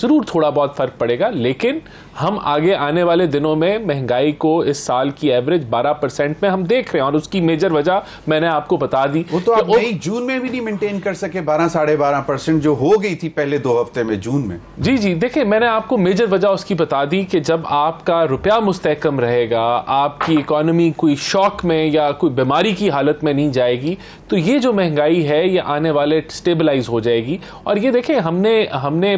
ضرور تھوڑا بہت فرق پڑے گا، لیکن ہم آگے آنے والے دنوں میں مہنگائی کو اس سال کی ایوریج 12% میں ہم دیکھ رہے ہیں، اور اس کی میجر وجہ میں نے آپ کو بتا دی. وہ تو آپ مئی جون میں بھی نہیں مینٹین کر سکے 12-12.5% جو ہو گئی تھی پہلے 2 ہفتے میں جون میں. جی دیکھیں، میں نے آپ کو میجر وجہ اس کی بتا دی کہ جب آپ کا روپیہ مستحکم رہے گا، آپ کی اکانومی کوئی شوق میں یا کوئی بیماری کی حالت میں نہیں جائے گی، تو یہ جو مہنگائی ہے یہ آنے والے سٹیبلائز ہو جائے گی. اور یہ دیکھیں، ہم نے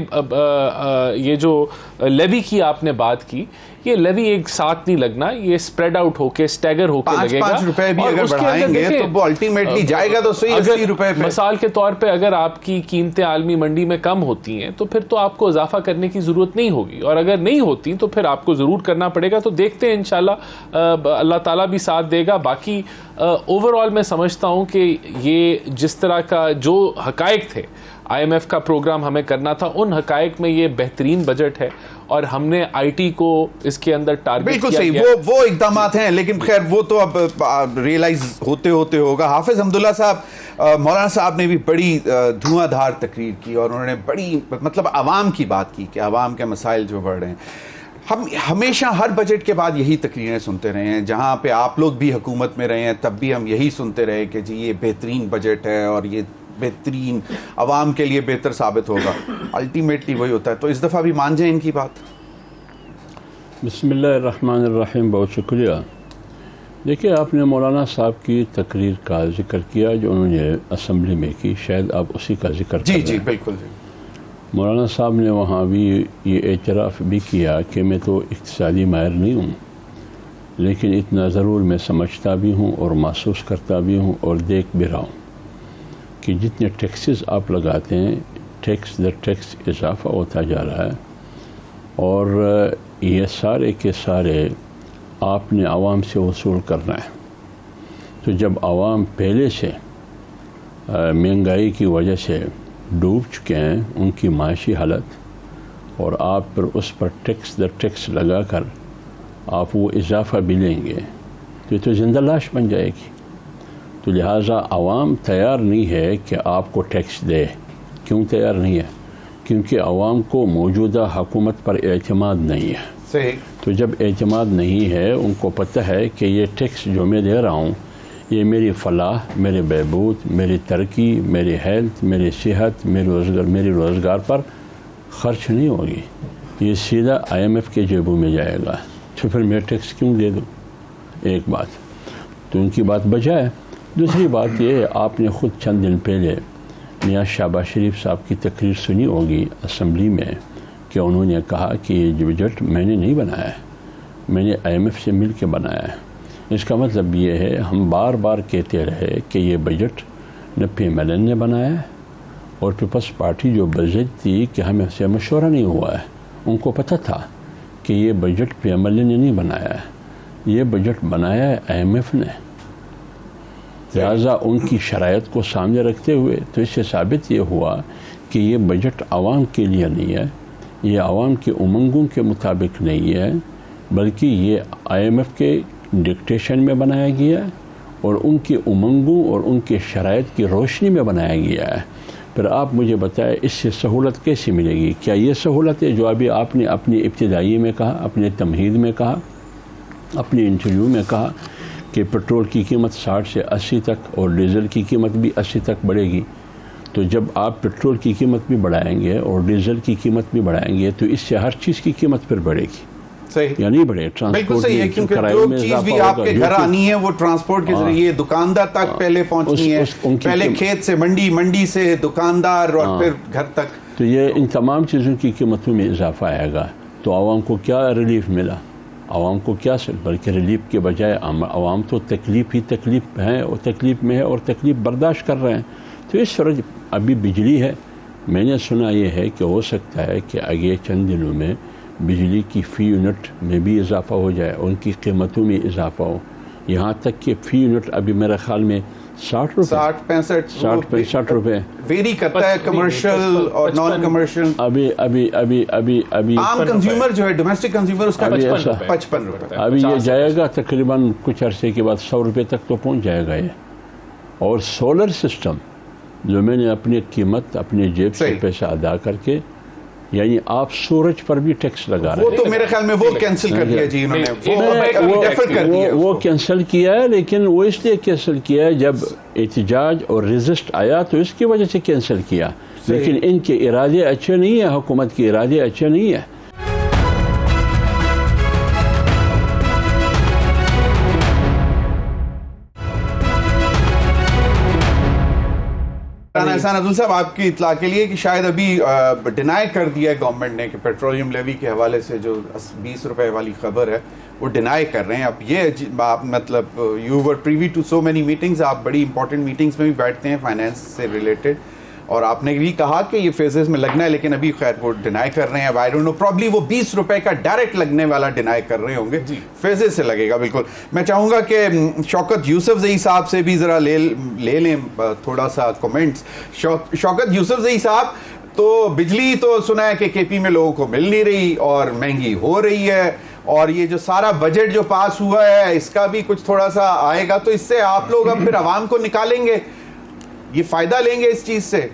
یہ جو لیوی کی آپ نے بات کی، یہ لیوی ایک ساتھ نہیں لگنا، یہ اسپریڈ آؤٹ ہو کے اسٹیگر ہو کے لگے گا. 5 روپے بھی اگر بڑھائیں گے تو وہ الٹیمیٹلی جائے گا تو صحیح 80 روپے پہ. مثال کے طور پہ اگر آپ کی قیمتیں عالمی منڈی میں کم ہوتی ہیں تو پھر تو آپ کو اضافہ کرنے کی ضرورت نہیں ہوگی، اور اگر نہیں ہوتی تو پھر آپ کو ضرور کرنا پڑے گا. تو دیکھتے ہیں انشاءاللہ اللہ تعالیٰ بھی ساتھ دے گا. باقی اوور آل میں سمجھتا ہوں کہ یہ جس طرح کا جو حقائق تھے IMF کا پروگرام ہمیں کرنا تھا، ان حقائق میں یہ بہترین بجٹ ہے، اور ہم نے IT کو اس کے اندر ٹارگٹ بالکل صحیح، وہ اقدامات ہیں، لیکن خیر وہ تو اب ریئلائز ہوتے ہوگا. حافظ حمداللہ صاحب، مولانا صاحب نے بھی بڑی دھواں دھار تقریر کی، اور انہوں نے بڑی مطلب عوام کی بات کی کہ عوام کے مسائل جو بڑھ رہے ہیں. ہم ہمیشہ ہر بجٹ کے بعد یہی تقریریں سنتے رہے ہیں، جہاں پہ آپ لوگ بھی حکومت میں رہے ہیں تب بھی ہم یہی سنتے رہے کہ جی یہ بہترین بجٹ ہے اور یہ بہترین عوام کے لیے بہتر ثابت ہوگا. الٹیمیٹلی وہی ہوتا ہے. تو اس دفعہ بھی مان جائیں ان کی بات. بسم اللہ الرحمن الرحیم. بہت شکریہ. دیکھیں، آپ نے مولانا صاحب کی تقریر کا ذکر کیا جو انہوں نے اسمبلی میں کی، شاید آپ اسی کا ذکر کر رہے ہیں. جی بالکل. مولانا صاحب نے وہاں بھی یہ اعتراف بھی کیا کہ میں تو اقتصادی ماہر نہیں ہوں، لیکن اتنا ضرور میں سمجھتا بھی ہوں اور محسوس کرتا بھی ہوں اور دیکھ بھی رہا ہوں کہ جتنے ٹیکسز آپ لگاتے ہیں، ٹیکس در ٹیکس اضافہ ہوتا جا رہا ہے، اور یہ سارے کے سارے آپ نے عوام سے وصول کرنا ہے. تو جب عوام پہلے سے مہنگائی کی وجہ سے ڈوب چکے ہیں، ان کی معاشی حالت، اور آپ پر اس پر ٹیکس در ٹیکس لگا کر آپ وہ اضافہ بھی لیں گے تو یہ تو زندہ لاش بن جائے گی. تو لہٰذا عوام تیار نہیں ہے کہ آپ کو ٹیکس دے. کیوں تیار نہیں ہے؟ کیونکہ عوام کو موجودہ حکومت پر اعتماد نہیں ہے. صحیح. تو جب اعتماد نہیں ہے، ان کو پتہ ہے کہ یہ ٹیکس جو میں دے رہا ہوں یہ میری فلاح، میرے بہبود، میری ترقی، میری ہیلتھ، میری صحت، میری روزگار پر خرچ نہیں ہوگی، یہ سیدھا IMF کے جیبوں میں جائے گا. تو پھر میں ٹیکس کیوں دے دوں؟ ایک بات تو ان کی بات بجائے. دوسری بات یہ، آپ نے خود چند دن پہلے میاں شہباز شریف صاحب کی تقریر سنی ہوگی اسمبلی میں کہ انہوں نے کہا کہ یہ بجٹ میں نے نہیں بنایا ہے، میں نے IMF سے مل کے بنایا ہے. اس کا مطلب یہ ہے، ہم بار بار کہتے رہے کہ یہ بجٹ نہ PMLN نے بنایا ہے، اور پیپلز پارٹی جو بجٹ تھی کہ ہمیں سے مشورہ نہیں ہوا ہے. ان کو پتہ تھا کہ یہ بجٹ PMLN نے نہیں بنایا ہے، یہ بجٹ بنایا ہے IMF نے. لہٰذا ان کی شرائط کو سامنے رکھتے ہوئے تو اس سے ثابت یہ ہوا کہ یہ بجٹ عوام کے لیے نہیں ہے، یہ عوام کے امنگوں کے مطابق نہیں ہے، بلکہ یہ IMF کے ڈکٹیشن میں بنایا گیا ہے اور ان کے امنگوں اور ان کے شرائط کی روشنی میں بنایا گیا ہے. پھر آپ مجھے بتائیں اس سے سہولت کیسے ملے گی؟ کیا یہ سہولت ہے جو ابھی آپ نے اپنی ابتدائی میں کہا، اپنے تمہید میں کہا، اپنے انٹرویو میں کہا کہ پٹرول کی قیمت 60 سے 80 تک اور ڈیزل کی قیمت بھی 80 تک بڑھے گی؟ تو جب آپ پٹرول کی قیمت بھی بڑھائیں گے اور ڈیزل کی قیمت بھی بڑھائیں گے تو اس سے ہر چیز کی قیمت پھر بڑھے گی. صحیح. یا نہیں بڑھے؟ بالکل صحیح ہے، کیونکہ جو چیز بھی آپ کے گھر آنی ہے وہ ٹرانسپورٹ کے ذریعے دکاندار تک پہلے پہنچنی ہے، پہلے کھیت سے منڈی، منڈی سے دکاندار اور پھر گھر تک. تو یہ ان تمام چیزوں کی قیمتوں میں اضافہ آئے گا. تو عوام کو کیا ریلیف ملا؟ عوام کو کیا بلکہ ریلیف کے بجائے عوام تو تکلیف ہی تکلیف ہے اور تکلیف میں ہے اور تکلیف برداشت کر رہے ہیں. تو اس طرح ابھی بجلی ہے، میں نے سنا یہ ہے کہ ہو سکتا ہے کہ آگے چند دنوں میں بجلی کی فی یونٹ میں بھی اضافہ ہو جائے، ان کی قیمتوں میں اضافہ ہو، یہاں تک کہ فی یونٹ ابھی میرے خیال میں 60 روپے 65 روپے ویری کرتا ہے کمرشل اور نان کمرشل. ابھی عام کنزیومر جو ہے ڈومیسٹک کنزیومر اس کا 55 روپے. ابھی یہ جائے گا تقریباً کچھ عرصے کے بعد 100 روپے تک تو پہنچ جائے گا یہ. اور سولر سسٹم جو میں نے اپنی قیمت اپنے جیب سے پیسہ ادا کر کے یعنی آپ سورج پر بھی ٹیکس لگا رہے وہ ہیں. تو میرے خیال میں وہ کینسل کر دیا جی انہوں نے, وہ ڈیفر کر دیا. وہ کینسل کیا ہے, لیکن وہ اس لیے کینسل کیا ہے جب احتجاج اور ریزسٹ آیا تو اس کی وجہ سے کینسل کیا, لیکن ان کے ارادے اچھے نہیں ہیں, حکومت کے ارادے اچھے نہیں ہیں. احسان عبدل صاحب, آپ کی اطلاع کے لیے کہ شاید ابھی ڈینائی کر دیا ہے گورنمنٹ نے کہ پیٹرولیم لیوی کے حوالے سے جو 20 روپے والی خبر ہے وہ ڈینائی کر رہے ہیں. اب یہ آپ مطلب you were privy to so many meetings, آپ بڑی امپورٹنٹ میٹنگز میں بھی بیٹھتے ہیں فائنینس سے ریلیٹڈ, اور آپ نے بھی کہا کہ یہ فیزز میں لگنا ہے, لیکن ابھی خیر وہ ڈینائی کر رہے ہیں. آئی ڈونٹ نو, پرابلی وہ 20 روپے کا ڈائریکٹ لگنے والا ڈینائی کر رہے ہوں گے, فیزز سے لگے گا بالکل. میں چاہوں گا کہ شوکت یوسف زئی صاحب سے بھی ذرا لے لیں تھوڑا سا کمنٹس. شوکت یوسف زئی صاحب, تو بجلی تو سنا ہے کہ کے پی میں لوگوں کو مل نہیں رہی اور مہنگی ہو رہی ہے, اور یہ جو سارا بجٹ جو پاس ہوا ہے اس کا بھی کچھ تھوڑا سا آئے گا, تو اس سے آپ لوگ اب پھر عوام کو نکالیں گے, یہ فائدہ لیں گے اس چیز سے؟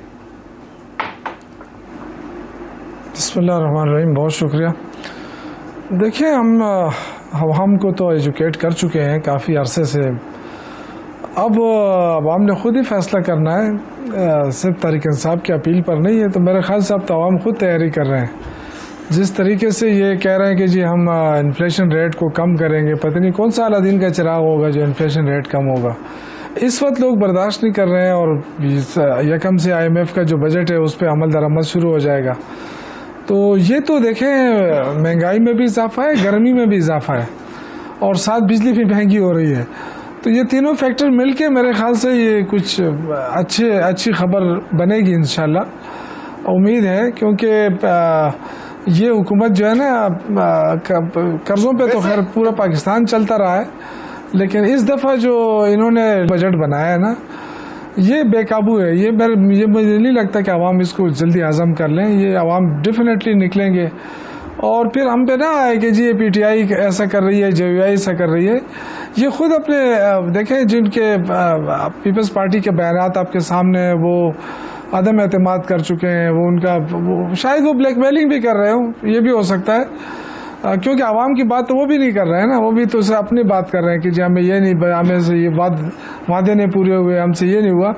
بسم اللہ الرحمن الرحیم, بہت شکریہ. دیکھیں, ہم عوام کو تو ایجوکیٹ کر چکے ہیں کافی عرصے سے, اب عوام نے خود ہی فیصلہ کرنا ہے, صرف تحریک انصاف کی اپیل پر نہیں ہے. تو میرے خیال سے اب تو عوام خود تیاری کر رہے ہیں. جس طریقے سے یہ کہہ رہے ہیں کہ جی ہم انفلیشن ریٹ کو کم کریں گے, پتہ نہیں کون سا دن کا چراغ ہوگا جو انفلیشن ریٹ کم ہوگا. اس وقت لوگ برداشت نہیں کر رہے ہیں, اور یکم سے IMF کا جو بجٹ ہے اس پہ عمل درآمد شروع ہو جائے گا. تو یہ تو دیکھیں, مہنگائی میں بھی اضافہ ہے, گرمی میں بھی اضافہ ہے, اور ساتھ بجلی بھی مہنگی ہو رہی ہے. تو یہ تینوں فیکٹر مل کے میرے خیال سے یہ کچھ اچھی خبر بنے گی انشاءاللہ, امید ہے. کیونکہ یہ حکومت جو ہے نا, قرضوں پہ تو خیر پورا پاکستان چلتا رہا ہے, لیکن اس دفعہ جو انہوں نے بجٹ بنایا ہے نا, یہ بے قابو ہے. یہ مجھے نہیں لگتا کہ عوام اس کو جلدی ہضم کر لیں. یہ عوام ڈیفینیٹلی نکلیں گے, اور پھر ہم پہ نہ آئے کہ جی پی ٹی آئی ایسا کر رہی ہے, JVI ایسا کر رہی ہے. یہ خود اپنے دیکھیں, جن کے پیپلز پارٹی کے بیانات آپ کے سامنے, وہ عدم اعتماد کر چکے ہیں, وہ ان کا شاید وہ بلیک میلنگ بھی کر رہے ہوں, یہ بھی ہو سکتا ہے, کیونکہ عوام کی بات تو وہ بھی نہیں کر رہے ہیں نا, وہ بھی تو اسے اپنی بات کر رہے ہیں کہ جی ہمیں یہ نہیں, ہمیں سے یہ وعدے نہیں پورے ہوئے, ہم سے یہ نہیں ہوا.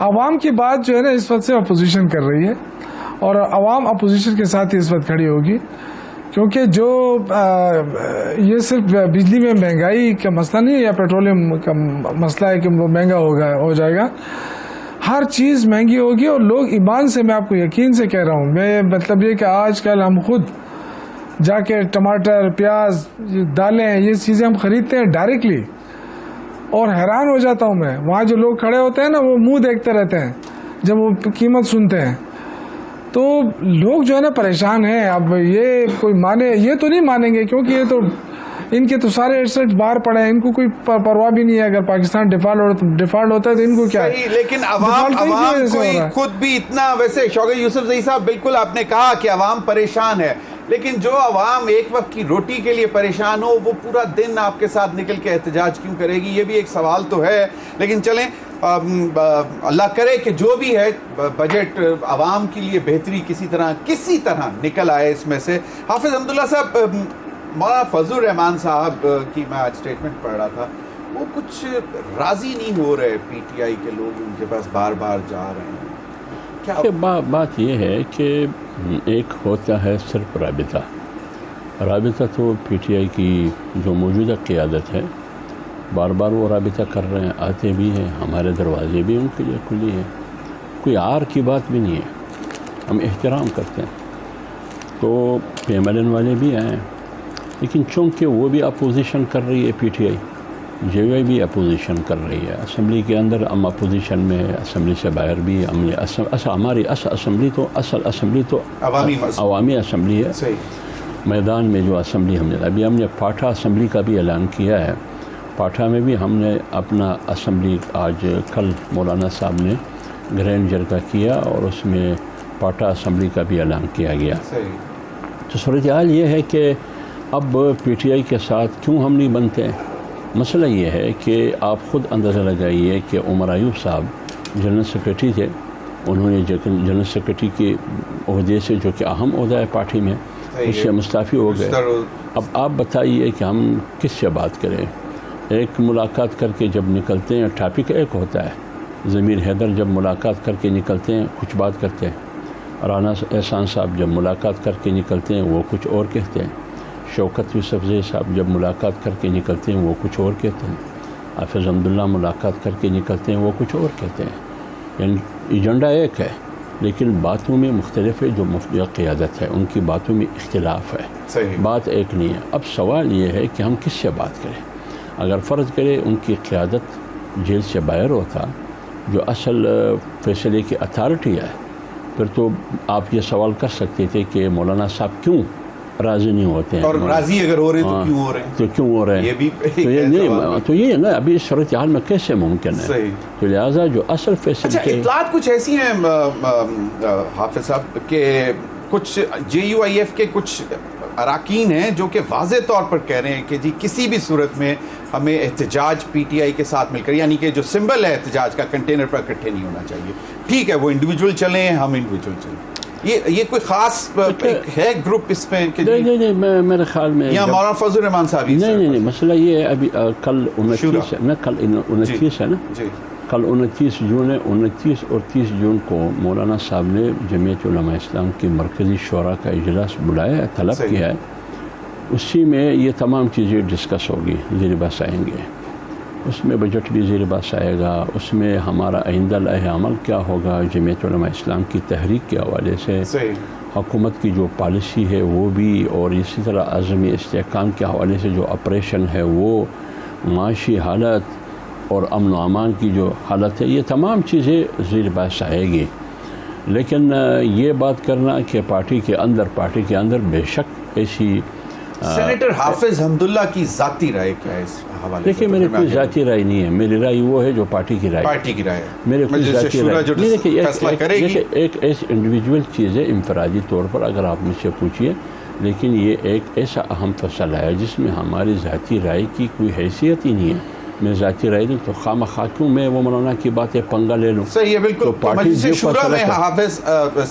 عوام کی بات جو ہے نا اس وقت سے اپوزیشن کر رہی ہے, اور عوام اپوزیشن کے ساتھ ہی اس وقت کھڑی ہوگی. کیونکہ جو یہ صرف بجلی میں مہنگائی کا مسئلہ نہیں ہے یا پیٹرولیم کا مسئلہ ہے کہ وہ مہنگا ہو جائے گا, ہر چیز مہنگی ہوگی. اور لوگ ایمان سے, میں آپ کو یقین سے کہہ رہا ہوں, میں مطلب یہ کہ آج کل ہم خود جا کے ٹماٹر, پیاز, دالیں, یہ چیزیں ہم خریدتے ہیں ڈائریکٹلی, اور حیران ہو جاتا ہوں میں. وہاں جو لوگ کھڑے ہوتے ہیں نا, وہ منہ دیکھتے رہتے ہیں جب وہ قیمت سنتے ہیں. تو لوگ جو ہے نا پریشان ہیں. اب یہ کوئی مانے, یہ تو نہیں مانیں گے, کیونکہ یہ تو ان کے تو سارے ایسٹ باہر پڑے ہیں, ان کو کوئی پرواہ بھی نہیں ہے. اگر پاکستان ڈیفالٹ ہوتا ہے تو ان کو کیا ہے. لیکن عوام کوئی خود بھی اتنا, ویسے شوکت یوسف زئی صاحب بالکل آپ نے کہا کہ عوام پریشان ہے, لیکن جو عوام ایک وقت کی روٹی کے لیے پریشان ہو, وہ پورا دن آپ کے ساتھ نکل کے احتجاج کیوں کرے گی؟ یہ بھی ایک سوال تو ہے. لیکن چلیں, اللہ کرے کہ جو بھی ہے بجٹ عوام کے لیے بہتری کسی طرح نکل آئے اس میں سے. حافظ حمداللہ صاحب, مولانا فضل الرحمان صاحب کی میں آج اسٹیٹمنٹ پڑھ رہا تھا, وہ کچھ راضی نہیں ہو رہے, PTI کے لوگ ان کے پاس بار بار جا رہے ہیں. بات یہ ہے کہ ایک ہوتا ہے صرف رابطہ تو PTI کی جو موجودہ قیادت ہے, بار بار وہ رابطہ کر رہے ہیں, آتے بھی ہیں, ہمارے دروازے بھی ان کے لیے کھلی ہیں, کوئی آر کی بات بھی نہیں ہے, ہم احترام کرتے ہیں. تو PMLN والے بھی آئے, لیکن چونکہ وہ بھی اپوزیشن کر رہی ہے, PTI JVI بھی اپوزیشن کر رہی ہے, اسمبلی کے اندر ہم اپوزیشن میں ہے, اسمبلی سے باہر بھی. ہماری اصل اسمبلی تو عوامی اسمبلی ہے. میدان میں جو اسمبلی ابھی ہم نے پاٹھا اسمبلی کا بھی اعلان کیا ہے. پاٹھا میں بھی ہم نے اپنا اسمبلی آج کل مولانا صاحب نے گرینڈ جرگہ کیا, اور اس میں پاٹھا اسمبلی کا بھی اعلان کیا گیا. تو صورتحال یہ ہے کہ اب PTI کے ساتھ کیوں ہم نہیں بنتے. مسئلہ یہ ہے کہ آپ خود اندازہ لگائیے کہ عمر ایوب صاحب جنرل سیکریٹری تھے, انہوں نے جنرل سیکریٹری کی عہدے سے جو کہ اہم عہدہ ہے پارٹی میں، اس سے مستعفی ہو گئے۔ اب آپ بتائیے کہ ہم کس سے بات کریں؟ ایک ملاقات کر کے جب نکلتے ہیں ٹاپک ایک ہوتا ہے، ضمیر حیدر جب ملاقات کر کے نکلتے ہیں کچھ بات کرتے ہیں، رانا احسان صاحب جب ملاقات کر کے نکلتے ہیں وہ کچھ اور کہتے ہیں، شوکت یوسفزئی صاحب جب ملاقات کر کے نکلتے ہیں وہ کچھ اور کہتے ہیں، حافظ حمداللہ ملاقات کر کے نکلتے ہیں وہ کچھ اور کہتے ہیں۔ یعنی ایجنڈا ایک ہے لیکن باتوں میں مختلف ہے، جو قیادت ہے ان کی باتوں میں اختلاف ہے، صحیح بات ایک نہیں ہے۔ اب سوال یہ ہے کہ ہم کس سے بات کریں؟ اگر فرض کرے ان کی قیادت جیل سے باہر ہوتا، جو اصل فیصلے کی اتھارٹی ہے، پھر تو آپ یہ سوال کر سکتے تھے کہ مولانا صاحب کیوں راضی نہیں ہوتے ہیں، اور راضی اگر ہو رہے ہیں تو کیوں ہو رہے ہیں؟ تو کیوں ہو رہے ہیں؟ یہ بھی تو یہ نہیں، تو یہ ہے نا ابھی اس صورتحال میں کیسے ممکن ہے؟ صحیح۔ تو لہٰذا جو اصل فیصلے اچھا، اطلاعات کچھ ایسی ہیں حافظ صاحب کہ کچھ JUIF کے کچھ اراکین ہیں جو کہ واضح طور پر کہہ رہے ہیں کہ جی کسی بھی صورت میں ہمیں احتجاج PTI کے ساتھ مل کر، یعنی کہ جو سمبل ہے احتجاج کا، کنٹینر پر اکٹھے نہیں ہونا چاہیے۔ ٹھیک ہے وہ انڈیویجول چلیں، ہم انڈیویجول چلیں، یہ کوئی خاص ہے گروپ اس میں کہ نہیں میرے خیال میں یا مولانا فضل الرحمان صاحب؟ نہیں مسئلہ یہ ہے ابھی کل 29 ہے نا، کل 29 ہے نا، جی کل 29 جون ہے، 29 اور 30 جون کو مولانا صاحب نے جمعیت علماء اسلام کی مرکزی شورا کا اجلاس بلایا ہے، طلب کیا ہے، اسی میں یہ تمام چیزیں ڈسکس ہوگی، زیر بحث آئیں گے، اس میں بجٹ بھی زیر بحث آئے گا، اس میں ہمارا آئندہ لائحہ عمل کیا ہوگا جمعیت علماء اسلام کی تحریک کے حوالے سے، حکومت کی جو پالیسی ہے وہ بھی، اور اسی طرح عزمی استحکام کے حوالے سے جو آپریشن ہے وہ، معاشی حالت اور امن و امان کی جو حالت ہے، یہ تمام چیزیں زیر بحث آئے گی۔ لیکن یہ بات کرنا کہ پارٹی کے اندر بے شک ایسی سینیٹر حافظ حمداللہ کی ذاتی رائے کیا ہے اس حوالے سے؟ دیکھیے میری کوئی ذاتی رائے نہیں ہے، میری رائے وہ ہے جو پارٹی کی رائے، پارٹی کی رائے ہے، میرے کوئی ذاتی رائے نہیں۔ دیکھیے ایک ایسی انڈیویجول چیز ہے، انفرادی طور پر اگر آپ مجھ سے پوچھیے، لیکن یہ ایک ایسا اہم فیصلہ ہے جس میں ہماری ذاتی رائے کی کوئی حیثیت ہی نہیں ہے۔ میں ذاتی رائے دوں تو خواہ کیوں میں وہ مولانا کی باتیں پنگا لے لوں؟ صحیح ہے، بالکل۔ تو مجلس شورا میں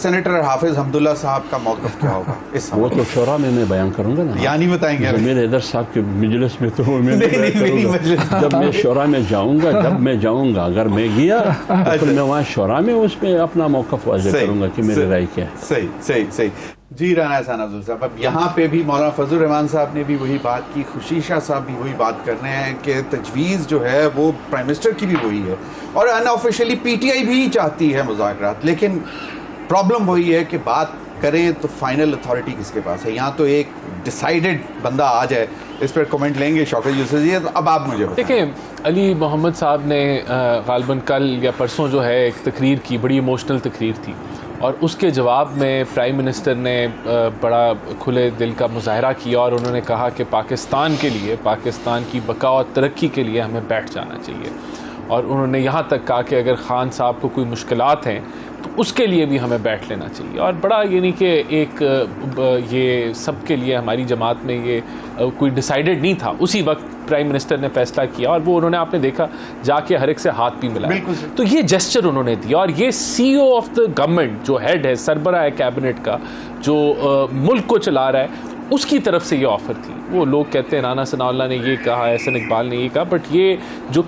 سینیٹر حافظ حمداللہ صاحب کا موقف کیا ہوگا اس وہ تو شورا میں بیان کروں گا نا، یعنی بتائیں گے ضمیر حیدر صاحب کے مجلس میں، تو میں جب میں شورا میں جاؤں گا اگر میں گیا تو پھر میں وہاں شورا میں اس میں اپنا موقف واضح کروں گا کہ میری رائے کیا ہے۔ صحیح جی۔ رانا احسان افضل صاحب، اب یہاں پہ بھی مولانا فضل الرحمان صاحب نے بھی وہی بات کی، خشیشہ صاحب بھی وہی بات کر رہے ہیں کہ تجویز جو ہے وہ پرائم منسٹر کی بھی وہی ہے، اور ان آفیشیلی PTI بھی چاہتی ہے مذاکرات، لیکن پرابلم وہی ہے کہ بات کریں تو فائنل اتھارٹی کس کے پاس ہے؟ یہاں تو ایک ڈیسائیڈڈ بندہ آ جائے، اس پر کمنٹ لیں گے شوکت یوسفزئی۔ تو اب آپ مجھے بتائیں، دیکھیں علی محمد صاحب نے غالباً کل یا پرسوں جو ہے ایک تقریر کی، بڑی ایموشنل تقریر تھی، اور اس کے جواب میں پرائم منسٹر نے بڑا کھلے دل کا مظاہرہ کیا، اور انہوں نے کہا کہ پاکستان کے لیے، پاکستان کی بقا اور ترقی کے لیے ہمیں بیٹھ جانا چاہیے، اور انہوں نے یہاں تک کہا کہ اگر خان صاحب کو کوئی مشکلات ہیں تو اس کے لیے بھی ہمیں بیٹھ لینا چاہیے، اور بڑا یعنی کہ ایک یہ سب کے لیے ہماری جماعت میں یہ کوئی ڈیسائیڈڈ نہیں تھا، اسی وقت پرائم منسٹر نے فیصلہ کیا، اور وہ انہوں نے آپ نے دیکھا جا کے ہر ایک سے ہاتھ بھی ملایا، تو یہ جسچر انہوں نے دیا، اور یہ CEO آف دا گورنمنٹ جو ہیڈ ہے، سربراہ ہے کیبنٹ کا، جو ملک کو چلا رہا ہے، اس کی طرف سے یہ آفر تھی۔ وہ لوگ کہتے ہیں رانا ثناء اللہ نے یہ کہا، احسن اقبال نے یہ کہا، بٹ یہ جو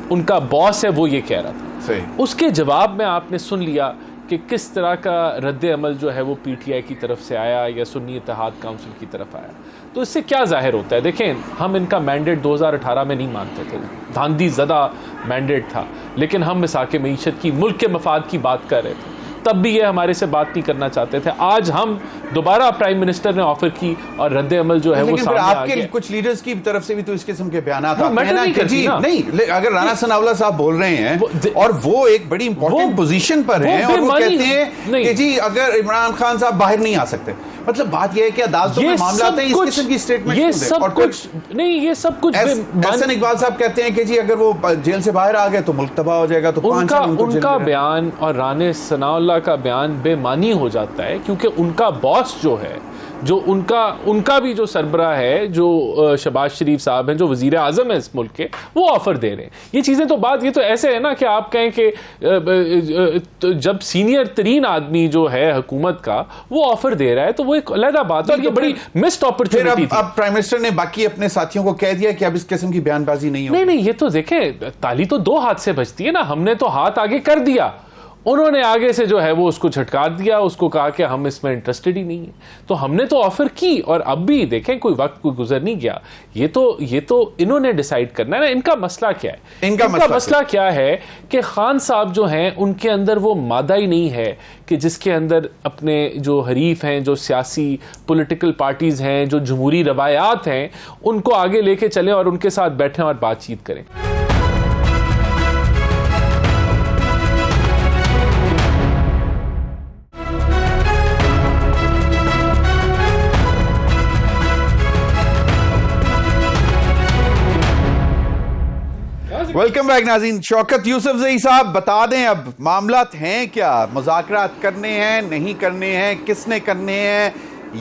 ان کا باس ہے وہ یہ کہہ رہا تھا۔ اس کے جواب میں آپ نے سن لیا کہ کس طرح کا رد عمل جو ہے وہ PTI کی طرف سے آیا یا سنی اتحاد کونسل کی طرف آیا۔ تو اس سے کیا ظاہر ہوتا ہے؟ دیکھیں ہم ان کا مینڈیٹ 2018 میں نہیں مانتے تھے، دھاندلی زدہ مینڈیٹ تھا، لیکن ہم مساق معیشت کی، ملک کے مفاد کی بات کر رہے تھے، تب بھی یہ ہمارے سے بات نہیں کرنا چاہتے تھے۔ آج ہم دوبارہ پرائم منسٹر نے آفر کی اور رد عمل جو ہے وہ سامنے آ گیا۔ آپ کے کچھ لیڈرز کی طرف سے بھی تو اس قسم کے بیانات آتے ہیں نا کہ جی نہیں، اگر رانا ثناء اللہ صاحب بول رہے ہیں اور وہ ایک بڑی امپورٹنٹ پوزیشن پر ہیں، اور وہ کہتے ہیں کہ جی اگر عمران خان صاحب باہر نہیں آ سکتے، مطلب بات یہ ہے کہ عدالتوں میں معاملات ہیں، اس قسم کی اسٹیٹمنٹ یہ سب کچھ نہیں، یہ سب کچھ احسن اقبال صاحب کہتے ہیں کہ جی اگر وہ جیل سے باہر آ گئے تو ملک تباہ ہو جائے گا، تو ان کا بیان اور رانا ثناء اللہ کا بیان بے معنی ہو جاتا ہے، کیونکہ ان کا باس جو ہے جو ان کا بھی جو سربراہ ہے, جو شہباز شریف صاحب ہیں, جو وزیر اعظم ہیں اس ملک کے, وہ آفر دے رہے ہیں. یہ چیزیں تو یہ تو ایسے ہے نا کہ آپ کہیں کہ جب سینئر ترین آدمی جو ہے حکومت کا وہ آفر دے رہا ہے تو وہ ایک علیحدہ بات ہے, اور یہ بڑی مسڈ اپرچونٹی تھی. اب پرائم منسٹر نے باقی اپنے ساتھیوں کو کہہ دیا کہ اب اس قسم کی بیان بازی نہیں ہوگی. نہیں, یہ تو دیکھیں تالی تو دو ہاتھ سے بجتی ہے نا. ہم نے تو ہاتھ آگے کر دیا, انہوں نے آگے سے جو ہے وہ اس کو جھٹکا دیا, اس کو کہا کہ ہم اس میں انٹرسٹڈ ہی نہیں ہیں. تو ہم نے تو آفر کی, اور اب بھی دیکھیں کوئی وقت کوئی گزر نہیں گیا. یہ تو انہوں نے ڈیسائیڈ کرنا ہے نا. ان کا مسئلہ کیا ہے, ان کا مسئلہ کیا ہے کہ خان صاحب جو ہیں ان کے اندر وہ مادہ ہی نہیں ہے کہ جس کے اندر اپنے جو حریف ہیں, جو سیاسی پولیٹیکل پارٹیز ہیں, جو جمہوری روایات ہیں, ان کو آگے لے کے چلیں اور ان کے ساتھ بیٹھیں اور بات چیت کریں. ویلکم بیک ناظرین. شوکت یوسف زئی صاحب بتا دیں اب معاملات ہیں کیا, مذاکرات کرنے ہیں نہیں کرنے ہیں, کس نے کرنے ہیں,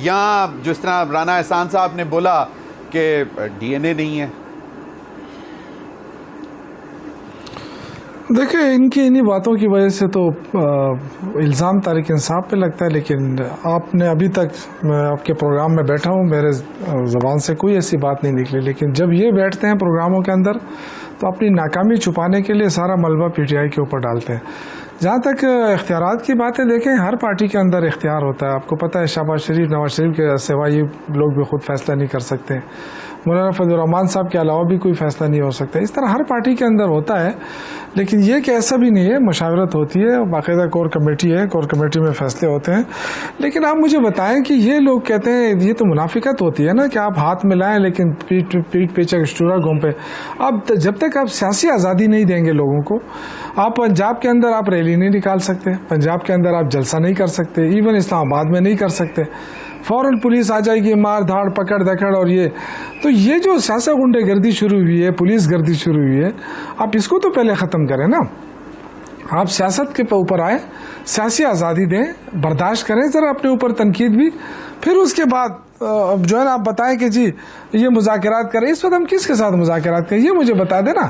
یا جس طرح رانا احسان صاحب نے بولا کہ ڈی این اے نہیں ہے. دیکھیں ان کی انہی باتوں کی وجہ سے تو الزام تحریک انصاف پہ لگتا ہے, لیکن آپ نے ابھی تک, میں آپ کے پروگرام میں بیٹھا ہوں, میرے زبان سے کوئی ایسی بات نہیں نکلی, لیکن جب یہ بیٹھتے ہیں پروگراموں کے اندر تو اپنی ناکامی چھپانے کے لیے سارا ملبہ پی ٹی آئی کے اوپر ڈالتے ہیں. جہاں تک اختیارات کی بات ہے, دیکھیں ہر پارٹی کے اندر اختیار ہوتا ہے. آپ کو پتہ ہے شہباز شریف, نواز شریف کے سوا یہ لوگ بھی خود فیصلہ نہیں کر سکتے, مولانا فضل الرحمان صاحب کے علاوہ بھی کوئی فیصلہ نہیں ہو سکتا. اس طرح ہر پارٹی کے اندر ہوتا ہے, لیکن یہ کہ ایسا بھی نہیں ہے, مشاورت ہوتی ہے, باقاعدہ کور کمیٹی ہے, کور کمیٹی میں فیصلے ہوتے ہیں. لیکن آپ مجھے بتائیں کہ یہ لوگ کہتے ہیں یہ تو منافقت ہوتی ہے نا کہ آپ ہاتھ ملائیں لیکن پیٹ پیچھے اسٹورا گھوم پہ. اب جب تک آپ سیاسی آزادی نہیں دیں گے لوگوں کو, آپ پنجاب کے اندر آپ ریلی نہیں نکال سکتے, پنجاب کے اندر آپ جلسہ نہیں کر سکتے, ایون اسلام آباد میں نہیں کر سکتے, فوراً پولیس آ جائے گی, مار دھاڑ پکڑ دکڑ. اور یہ جو سیاسی غنڈے گردی شروع ہوئی ہے, پولیس گردی شروع ہوئی ہے, آپ اس کو تو پہلے ختم کریں نا. آپ سیاست کے اوپر آئے, سیاسی آزادی دیں, برداشت کریں ذرا اپنے اوپر تنقید بھی, پھر اس کے بعد جو ہے نا آپ بتائیں کہ جی یہ مذاکرات کریں. اس وقت ہم کس کے ساتھ مذاکرات کریں, یہ مجھے بتا دیں نا.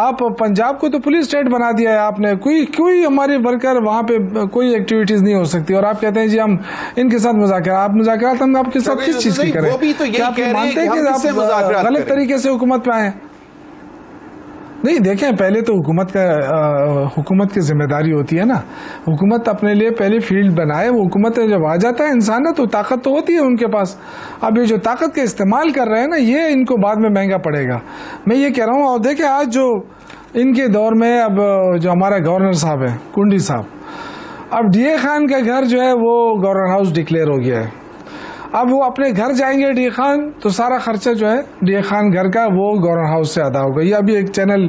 آپ پنجاب کو تو پولیس اسٹیٹ بنا دیا ہے آپ نے, کوئی ہماری ورکر وہاں پہ کوئی ایکٹیویٹیز نہیں ہو سکتی, اور آپ کہتے ہیں جی ہم ان کے ساتھ مذاکرات. آپ مذاکرات ہم آپ کے ساتھ کس چیز کی کریں؟ کیا آپ مانتے ہیں کہ آپ غلط طریقے سے حکومت پہ آئے؟ نہیں, دیکھیں پہلے تو حکومت کی ذمہ داری ہوتی ہے نا, حکومت اپنے لیے پہلے فیلڈ بنائے. وہ حکومت جب آ جاتا ہے انسان نا, تو طاقت تو ہوتی ہے ان کے پاس. اب یہ جو طاقت کا استعمال کر رہے ہیں نا, یہ ان کو بعد میں مہنگا پڑے گا. میں یہ کہہ رہا ہوں. اور دیکھیں آج جو ان کے دور میں, اب جو ہمارا گورنر صاحب ہے کنڈی صاحب, اب ڈی اے خان کا گھر جو ہے وہ گورنر ہاؤس ڈکلیئر ہو گیا ہے. اب وہ اپنے گھر جائیں گے ڈی اے خان, تو سارا خرچہ جو ہے ڈی اے خان گھر کا وہ گورنر ہاؤس سے ادا ہوگا. یہ ابھی ایک چینل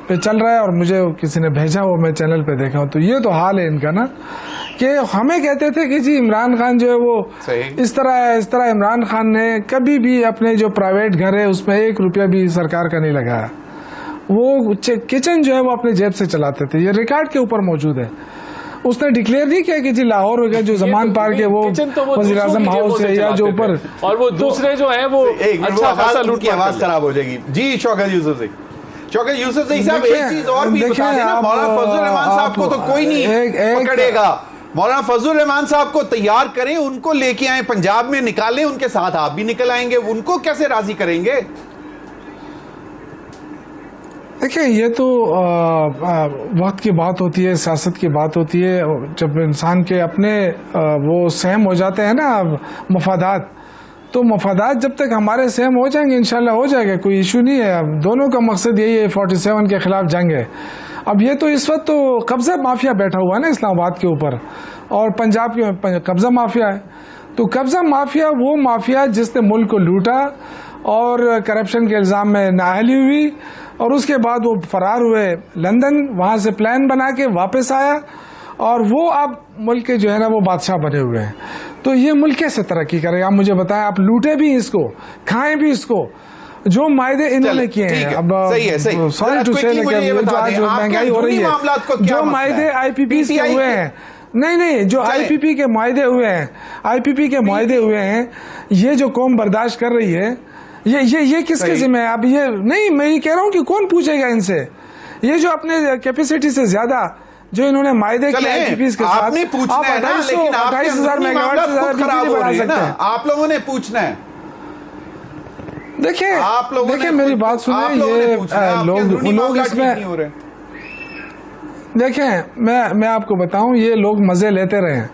پہ چل رہا ہے اور مجھے کسی نے بھیجا, وہ میں چینل پہ دیکھا ہوں. تو یہ تو حال ہے ان کا نا, کہ ہمیں کہتے تھے کہ جی عمران خان جو ہے وہ اس طرح عمران خان نے کبھی بھی اپنے جو پرائیویٹ گھر ہے اس میں 1 روپیہ بھی سرکار کا نہیں لگایا. وہ کچن جو ہے وہ اپنے جیب سے چلاتے تھے, یہ ریکارڈ کے اوپر موجود ہے. اس نے ڈکلیئر نہیں کیا کہ جی لاہور ہو گیا جو زمان پارک ہے وہ وزیر اعظم ہاؤس ہے, یا جو اوپر, اور وہ دوسرے جو ہیں وہ اچھا خاصا لوٹ کی آواز خراب ہو جائے گی. جی شوکت یوسف زئی صاحب ایک چیز اور بھی بتا دیں نا, مولانا فضل الرحمان صاحب کو تو کوئی نہیں پکڑے گا. مولانا فضل الرحمان صاحب کو تیار کریں, ان کو لے کے آئیں, پنجاب میں نکالیں, ان کے ساتھ آپ بھی نکل آئیں گے. ان کو کیسے راضی کریں گے؟ دیکھیں یہ تو وقت کی بات ہوتی ہے, سیاست کی بات ہوتی ہے. جب انسان کے اپنے وہ سہم ہو جاتے ہیں نا مفادات, تو مفادات جب تک ہمارے سہم ہو جائیں گے انشاءاللہ ہو جائے گا, کوئی ایشو نہیں ہے. اب دونوں کا مقصد یہی ہے 47 کے خلاف جنگ ہے. اب یہ تو اس وقت تو قبضہ مافیا بیٹھا ہوا ہے نا اسلام آباد کے اوپر, اور پنجاب کے قبضہ مافیا ہے. تو قبضہ مافیا وہ مافیا جس نے ملک کو لوٹا اور کرپشن کے الزام میں نااہلی ہوئی, اور اس کے بعد وہ فرار ہوئے لندن, وہاں سے پلان بنا کے واپس آیا, اور وہ اب ملک کے جو ہے نا وہ بادشاہ بنے ہوئے ہیں. تو یہ ملک کیسے ترقی کرے گا؟ آپ مجھے بتائیں. آپ لوٹے بھی اس کو, کھائیں بھی اس کو, جو معاہدے انہوں نے کیے ہیں. اب سوری ٹو سے جو مہنگائی ہو رہی ہے, جو معاہدے آئی پی پی سے ہوئے ہیں, نہیں جو آئی پی پی کے معاہدے ہوئے ہیں یہ جو قوم برداشت کر رہی ہے یہ کس کے ذمہ ہے؟ اب یہ نہیں، میں یہ کہہ رہا ہوں کہ کون پوچھے گا ان سے؟ یہ جو اپنے کیپیسٹی سے زیادہ جو انہوں نے معاہدے کیے آئی پی پیز کے ساتھ، آپ 28,000 میگا واٹ سے زیادہ بجلی بنا سکتے ہیں. آپ لوگوں نے پوچھنا ہے. دیکھیں میری بات سنیں، یہ لوگ اس میں دیکھیں، میں آپ کو بتاؤں، یہ لوگ مزے لیتے رہے ہیں،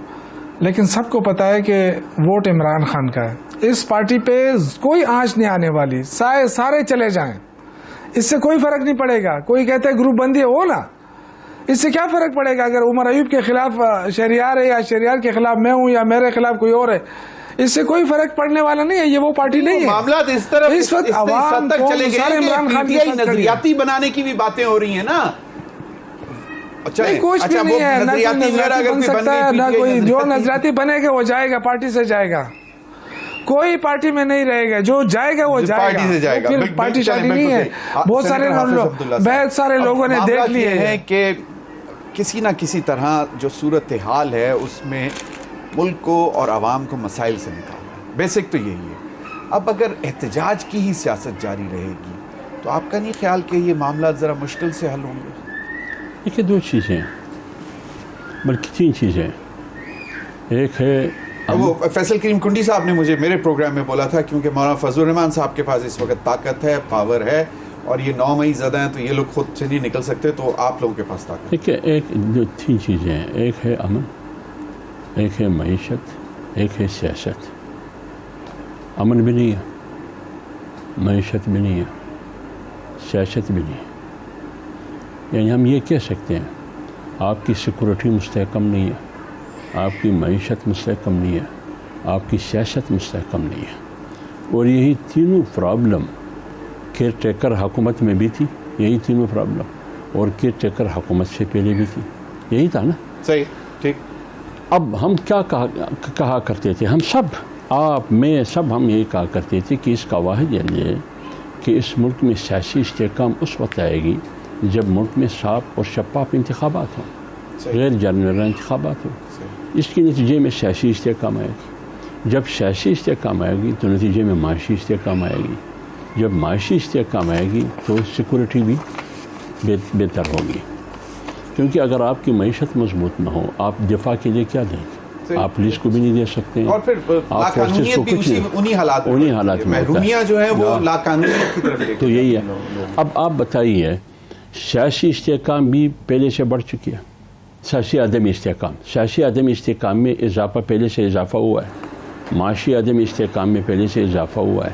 لیکن سب کو پتا ہے کہ ووٹ عمران خان کا ہے. اس پارٹی پہ کوئی آنچ نہیں آنے والی، سارے چلے جائیں، اس سے کوئی فرق نہیں پڑے گا. کوئی کہتا ہے گروپ بندی ہو نا، اس سے کیا فرق پڑے گا اگر عمر ایوب کے خلاف شہریار ہے یا شہریار کے خلاف میں ہوں یا میرے خلاف کوئی اور ہے؟ اس سے کوئی فرق پڑنے والا نہیں ہے. یہ وہ پارٹی نہیں ہے. معاملات اس طرح اس وقت عوام تک چلے گئے عمران خان کہ نظریاتی بنانے کی بھی باتیں ہو رہی ہیں نا. کچھ بھی نہیں ہے، نہ کوئی نظریاتی بن سکتا ہے، نہ کوئی جو نظریاتی بنے گا وہ جائے گا، پارٹی سے جائے گا. کوئی پارٹی میں نہیں رہے گا، جو جائے گا وہ جائے گا. پھر پارٹی شادی نہیں ہے. بہت سارے لوگوں نے دیکھ لیے ہیں کہ کسی نہ کسی طرح جو صورتحال ہے اس میں ملک کو اور عوام کو مسائل سے نکالنا. بیسک تو یہی ہے. اب اگر احتجاج کی ہی سیاست جاری رہے گی تو آپ کا نہیں خیال کہ یہ معاملات ذرا مشکل سے حل ہوں گے؟ دیکھیے، دو چیزیں بلکہ تین چیزیں. ایک ہے وہ فیصل کریم کنڈی صاحب نے مجھے میرے پروگرام میں بولا تھا کیونکہ مولانا فضل الرحمان صاحب کے پاس اس وقت طاقت ہے، پاور ہے، اور یہ 9 مئی زدہ ہیں تو یہ لوگ خود سے نہیں نکل سکتے، تو آپ لوگوں کے پاس طاقت ہے. دیکھیے، ایک دو تین چیزیں ہیں. ایک ہے امن، ایک ہے معیشت، ایک ہے سیاست. امن بھی نہیں ہے، معیشت بھی نہیں ہے، سیاست بھی نہیں ہے. یعنی ہم یہ کہہ سکتے ہیں آپ کی سیکورٹی مستحکم نہیں ہے، آپ کی معیشت مستحکم نہیں ہے، آپ کی سیاست مستحکم نہیں ہے. اور یہی تینوں پرابلم کیئر ٹیکر حکومت میں بھی تھی، یہی تینوں پرابلم، اور کیئر ٹیکر حکومت سے پہلے بھی تھی. یہی تھا نا. صحیح، ٹھیک. اب ہم کیا کہا کرتے تھے؟ ہم سب، آپ میں سب، ہم یہی کہا کرتے تھے کہ اس کا واحد یہ کہ اس ملک میں سیاسی استحکام اس وقت آئے گی جب ملک میں صاف اور شفاف انتخابات ہوں، غیر جانبدار انتخابات ہوں. اس کے نتیجے میں سیاسی استحکام آئے گی. جب سیاسی استحکام آئے گی تو نتیجے میں معاشی استحکام آئے گی. جب معاشی استحکام آئے گی تو سیکورٹی بھی بہتر ہوگی. کیونکہ اگر آپ کی معیشت مضبوط نہ ہو، آپ دفاع کے لیے کیا دیں گے؟ آپ پولیس کو بھی نہیں دے سکتے ہیں، اور پھر لاقانونیت بھی انہی حالات میں محرومیاں جو ہیں وہ لاقانونیت کی طرف. تو یہی ہے. اب آپ بتائیے، سیاسی استحکام بھی پہلے سے بڑھ چکی ہے. سیاسی عدم استحکام میں اضافہ، پہلے سے اضافہ ہوا ہے. معاشی عدم استحکام میں پہلے سے اضافہ ہوا ہے.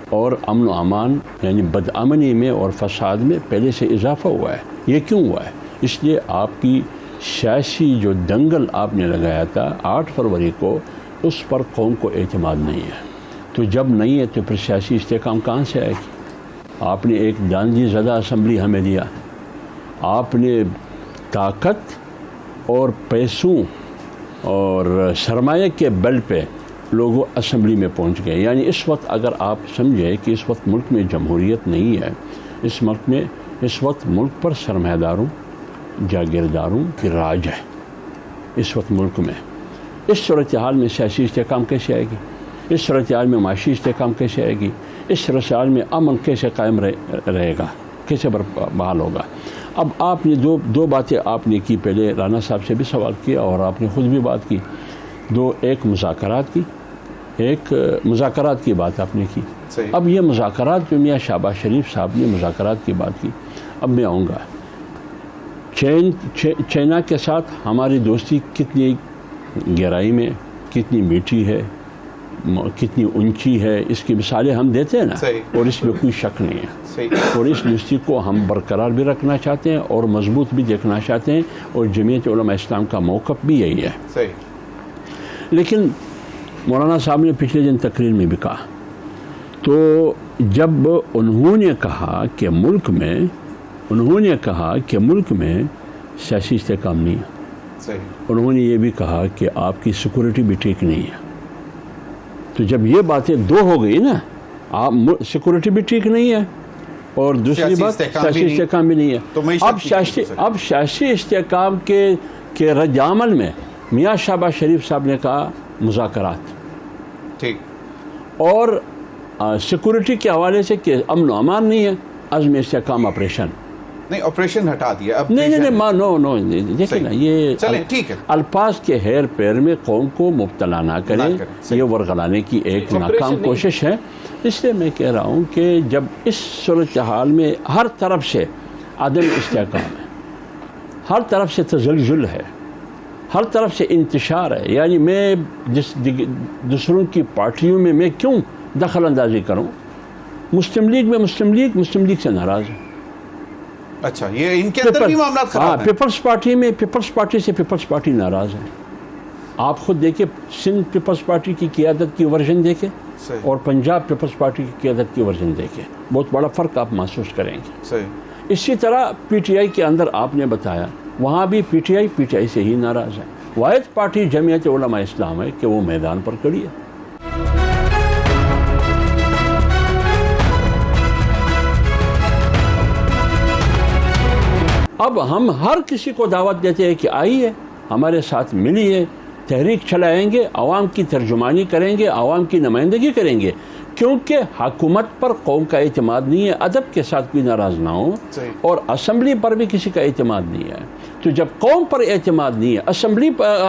اور امن و امان یعنی بدامنی میں اور فساد میں پہلے سے اضافہ ہوا ہے. یہ کیوں ہوا ہے؟ اس لیے آپ کی سیاسی جو دنگل آپ نے لگایا تھا 8 فروری کو، اس پر قوم کو اعتماد نہیں ہے. تو جب نہیں ہے تو پھر سیاسی استحکام کہاں سے آئے گی؟ آپ نے ایک گاندھی زدہ اسمبلی ہمیں دیا. آپ نے طاقت اور پیسوں اور سرمایہ کے بل پہ لوگوں اسمبلی میں پہنچ گئے. یعنی اس وقت اگر آپ سمجھے کہ اس وقت ملک میں جمہوریت نہیں ہے، اس وقت ملک پر سرمایہ داروں، جاگیرداروں کی راج ہے. اس وقت ملک میں اس صورتحال میں سیاسی استحکام کیسے آئے گی؟ اس صورتحال میں معاشی استحکام کیسے آئے گی؟ اس صورتحال میں امن کیسے قائم رہے گا؟ کیسے بحال ہوگا؟ اب آپ نے دو باتیں آپ نے کی. پہلے رانا صاحب سے بھی سوال کیا اور آپ نے خود بھی بات کی. ایک مذاکرات کی بات آپ نے کی. اب یہ مذاکرات جو میاں شہباز شریف صاحب نے مذاکرات کی بات کی، اب میں آؤں گا. چائنا کے ساتھ ہماری دوستی کتنی گہرائی میں، کتنی میٹھی ہے، کتنی اونچی ہے، اس کی مثالیں ہم دیتے ہیں نا. اور اس میں کوئی شک نہیں ہے. اور اس دوستی کو ہم برقرار بھی رکھنا چاہتے ہیں اور مضبوط بھی دیکھنا چاہتے ہیں، اور جمعیت علماء اسلام کا موقف بھی یہی ہے. لیکن مولانا صاحب نے پچھلے دن تقریر میں بھی کہا، تو جب انہوں نے کہا کہ ملک میں سیاسی استحکام نہیں ہے، انہوں نے یہ بھی کہا کہ آپ کی سیکورٹی بھی ٹھیک نہیں ہے. تو جب یہ باتیں دو ہو گئی نا، آپ سیکورٹی بھی ٹھیک نہیں ہے اور دوسری بات سیاسی استحکام بھی نہیں ہے. اب سیاسی استحکام کے رد عمل میں میاں شہباز شریف صاحب نے کہا مذاکرات، ٹھیک، اور سیکورٹی کے حوالے سے کہ امن و امان نہیں ہے، عزم استحکام آپریشن. نہیں آپریشن ہٹا دیا اب. نو دیکھیں نا، یہ چلیں ٹھیک ہے، الفاظ کے ہیر پیر میں قوم کو مبتلا نہ کریں، یہ ورغلانے کی ایک ناکام کوشش ہے. اس لیے میں کہہ رہا ہوں کہ جب اس صورتحال میں ہر طرف سے عدم استحکام ہے، ہر طرف سے تزلزل ہے، ہر طرف سے انتشار ہے، یعنی میں دوسروں کی پارٹیوں میں میں کیوں دخل اندازی کروں؟ مسلم لیگ سے ناراض ہے. اچھا، یہ ان کے اندر بھی معاملات خراب ہیں. پیپلز پارٹی سے پیپلز پارٹی ناراض ہے. آپ خود دیکھیں، سندھ پیپلز پارٹی کی قیادت کی ورژن دیکھیں اور پنجاب پیپلز پارٹی کی قیادت کی ورژن دیکھیں، بہت بڑا فرق آپ محسوس کریں گے. صحیح. اسی طرح پی ٹی آئی کے اندر آپ نے بتایا، وہاں بھی پی ٹی آئی سے ہی ناراض ہے. واحد پارٹی جمعیت علماء اسلام ہے کہ وہ میدان پر کھڑی ہے. اب ہم ہر کسی کو دعوت دیتے ہیں کہ آئیے ہمارے ساتھ ملیے، تحریک چلائیں گے، عوام کی ترجمانی کریں گے، عوام کی نمائندگی کریں گے، کیونکہ حکومت پر قوم کا اعتماد نہیں ہے. ادب کے ساتھ بھی ناراض نہ ہو، اور اسمبلی پر بھی کسی کا اعتماد نہیں ہے. تو جب قوم پر اعتماد نہیں ہے،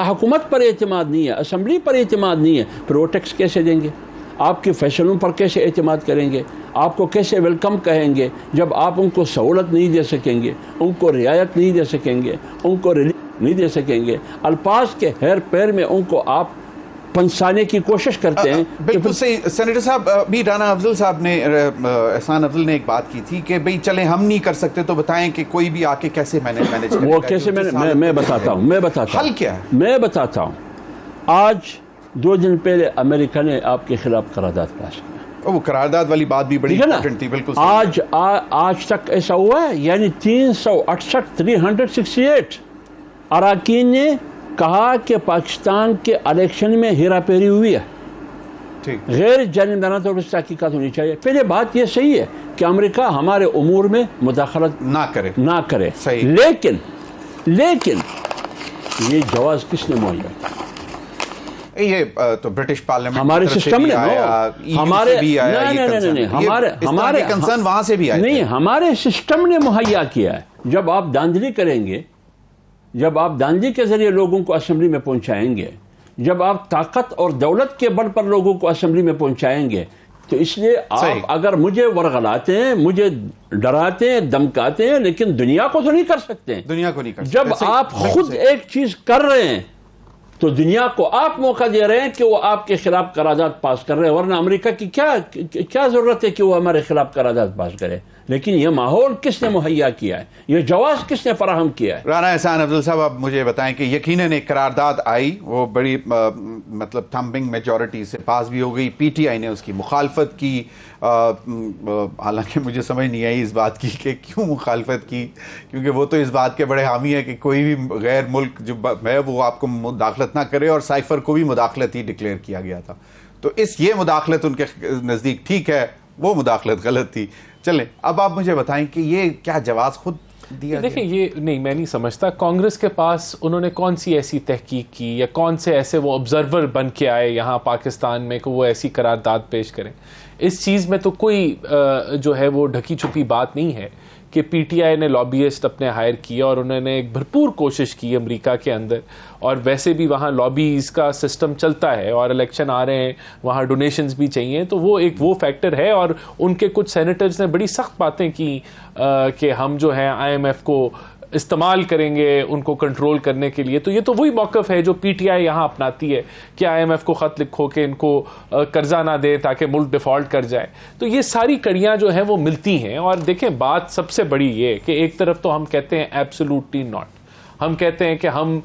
حکومت پر اعتماد نہیں ہے، اسمبلی پر اعتماد نہیں ہے، پھر وہ ٹیکس کیسے دیں گے؟ آپ کے فیصلوں پر کیسے اعتماد کریں گے؟ آپ کو کیسے ویلکم کہیں گے جب آپ ان کو سہولت نہیں دے سکیں گے، ان کو رعایت نہیں دے سکیں گے، ان کو ریلیف نہیں دے سکیں گے؟ الفاظ کے ہیر پیر میں ان کو آپ پنسانے کی کوشش کرتے ہیں. بالکل صحیح. سینیٹر صاحب، ابھی رانا افضل صاحب نے، احسان افضل نے ایک بات کی تھی کہ بھئی چلیں ہم نہیں کر سکتے تو بتائیں کہ کوئی بھی آ کے کیسے مینج کرے. وہ کیسے میں بتاتا ہوں حل کیا ہے؟ میں بتاتا ہوں. آج 2 دن پہلے امریکہ نے آپ کے خلاف قرارداد پاس کیا. وہ قرارداد والی بات بھی بڑی امپورٹنٹ تھی. بالکل آج تک ایسا ہوا ہے، یعنی 368 اراکین نے کہا کہ پاکستان کے الیکشن میں ہیرا پھیری ہوئی ہے، غیر جانبدارانہ طور پر تحقیقات ہونی چاہیے. پہلے بات یہ صحیح ہے کہ امریکہ ہمارے امور میں مداخلت نہ کرے، لیکن یہ جواز کس نے مہیا کیا؟ یہ تو برٹش پارلیمنٹ ہمارے سسٹم نے، ہمارے کنسرن وہاں سے بھی آئے نہیں، ہمارے سسٹم نے مہیا کیا ہے. جب آپ داندلی کریں گے، جب آپ داندلی کے ذریعے لوگوں کو اسمبلی میں پہنچائیں گے، جب آپ طاقت اور دولت کے بل پر لوگوں کو اسمبلی میں پہنچائیں گے، تو اس لیے آپ اگر مجھے ورغلاتے ہیں، مجھے ڈراتے ہیں، دمکاتے ہیں، لیکن دنیا کو تو نہیں کر سکتے. دنیا کو نہیں کر سکتے. جب آپ خود ایک چیز کر رہے ہیں تو دنیا کو آپ موقع دے رہے ہیں کہ وہ آپ کے خلاف قرارداد پاس کر رہے ہیں. ورنہ امریکہ کی کیا ضرورت ہے کہ وہ ہمارے خلاف قرارداد پاس کرے؟ لیکن یہ ماحول کس نے مہیا کیا ہے؟ یہ جواز کس نے فراہم کیا ہے؟ رانا احسان افضل صاحب، اب مجھے بتائیں کہ یقیناً ایک قرارداد آئی، وہ بڑی مطلب تھمبنگ میجورٹی سے پاس بھی ہو گئی. پی ٹی آئی نے اس کی مخالفت کی، حالانکہ مجھے سمجھ نہیں آئی اس بات کی کہ کیوں مخالفت کی، کیونکہ وہ تو اس بات کے بڑے حامی ہیں کہ کوئی بھی غیر ملک جو ہے وہ آپ کو مداخلت نہ کرے، اور سائفر کو بھی مداخلت ہی ڈکلیئر کیا گیا تھا. تو یہ مداخلت ان کے نزدیک ٹھیک ہے، وہ مداخلت غلط تھی. چلیں اب آپ مجھے بتائیں کہ یہ کیا جواز خود دیا؟ دیکھیں، یہ نہیں، میں نہیں سمجھتا کانگریس کے پاس انہوں نے کون سی ایسی تحقیق کی یا کون سے ایسے وہ آبزرور بن کے آئے یہاں پاکستان میں کہ وہ ایسی قرارداد پیش کریں. اس چیز میں تو کوئی جو ہے وہ ڈھکی چھپی بات نہیں ہے کہ پی ٹی آئی نے لابیسٹ اپنے ہائر کیا اور انہوں نے ایک بھرپور کوشش کی امریکہ کے اندر، اور ویسے بھی وہاں لابیز کا سسٹم چلتا ہے اور الیکشن آ رہے ہیں، وہاں ڈونیشنز بھی چاہیے، تو وہ فیکٹر ہے. اور ان کے کچھ سینیٹرز نے بڑی سخت باتیں کی کہ ہم جو ہے آئی ایم ایف کو استعمال کریں گے ان کو کنٹرول کرنے کے لیے. تو یہ تو وہی موقف ہے جو پی ٹی آئی یہاں اپناتی ہے کہ آئی ایم ایف کو خط لکھو کہ ان کو قرضہ نہ دے تاکہ ملک ڈیفالٹ کر جائے. تو یہ ساری کڑیاں جو ہیں وہ ملتی ہیں. اور دیکھیں، بات سب سے بڑی یہ کہ ایک طرف تو ہم کہتے ہیں ایبسولوٹلی ناٹ، ہم کہتے ہیں کہ ہم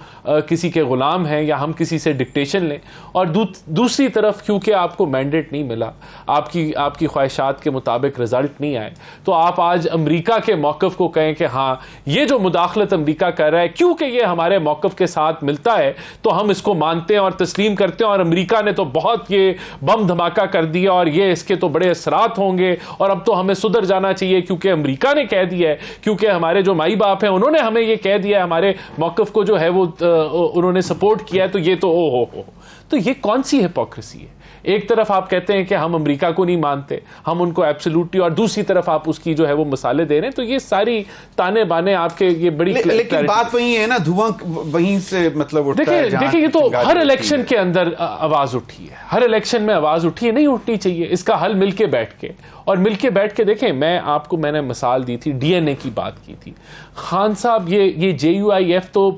کسی کے غلام ہیں یا ہم کسی سے ڈکٹیشن لیں، اور دوسری طرف کیونکہ آپ کو مینڈیٹ نہیں ملا، آپ کی خواہشات کے مطابق رزلٹ نہیں آئے، تو آپ آج امریکہ کے موقف کو کہیں کہ ہاں یہ جو مداخلت امریکہ کر رہا ہے کیونکہ یہ ہمارے موقف کے ساتھ ملتا ہے تو ہم اس کو مانتے ہیں اور تسلیم کرتے ہیں، اور امریکہ نے تو بہت یہ بم دھماکہ کر دیا اور یہ اس کے تو بڑے اثرات ہوں گے اور اب تو ہمیں سدھر جانا چاہیے کیونکہ امریکہ نے کہہ دیا ہے، کیونکہ ہمارے جو مائی باپ ہیں انہوں نے ہمیں یہ کہہ دیا ہے، ہمارے موقف کو جو ہے وہ انہوں نے سپورٹ کیا ہے تو یہ تو او ہو. تو یہ کون سی ہپوکریسی ہے؟ ایک طرف آپ کہتے ہیں کہ ہم امریکہ کو نہیں مانتے, ہم ان کو ایبسولوٹلی, اور دوسری طرف آپ اس کی جو ہے وہ مثالیں دے رہے ہیں. تو یہ ساری تانے بانے آپ کے یہ بڑی, لیکن بات وہی ہے نا, دھواں وہیں سے مطلب اٹھتا ہے. دیکھیں یہ تو ہر الیکشن کے اندر آواز اٹھی ہے, ہر الیکشن میں آواز اٹھی ہے, نہیں اٹھنی چاہیے. اس کا حل مل کے بیٹھ کے, اور مل کے بیٹھ کے دیکھیں. میں نے مثال دی تھی, ڈی این اے کی بات کی تھی. خان صاحب یہ JUIF تو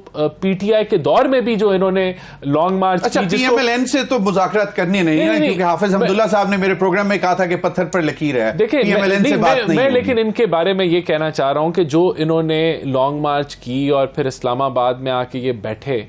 پی ٹی آئی کے دور میں بھی جو انہوں نے لانگ مارچ کی, پی ایم ایل این سے تو مذاکرات کرنی نہیں ہے, کیونکہ حافظ حمداللہ صاحب نے میرے پروگرام میں کہا تھا کہ پتھر پر لکیر ہے. دیکھیں میں لیکن ان کے بارے میں یہ کہنا چاہ رہا ہوں کہ جو انہوں نے لانگ مارچ کی اور پھر اسلام آباد میں آ کے یہ بیٹھے,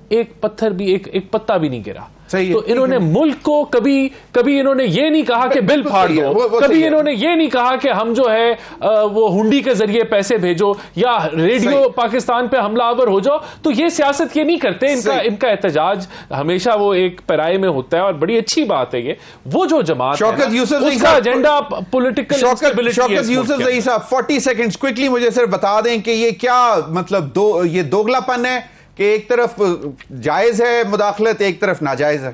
ایک پتھر بھی, ایک پتا بھی نہیں گرا. تو انہوں نے ملک کو کبھی انہوں نے یہ نہیں کہا کہ بل پھاڑ دو, کبھی انہوں نے یہ نہیں کہا کہ ہم جو ہے وہ ہنڈی کے ذریعے پیسے بھیجو یا ریڈیو پاکستان پہ حملہ آور ہو جاؤ. تو یہ سیاست یہ نہیں کرتے. ان کا احتجاج ہمیشہ وہ ایک پیرائے میں ہوتا ہے, اور بڑی اچھی بات ہے یہ. وہ جو جماعت اس کا ایجنڈا پولیٹیکل شوکت یوسف زئی صاحب 40 سیکنڈز کوئکلی مجھے صرف بتا دیں کہ یہ کیا مطلب یہ دوگلا پن ہے کہ ایک طرف جائز ہے مداخلت, ایک طرف ناجائز ہے.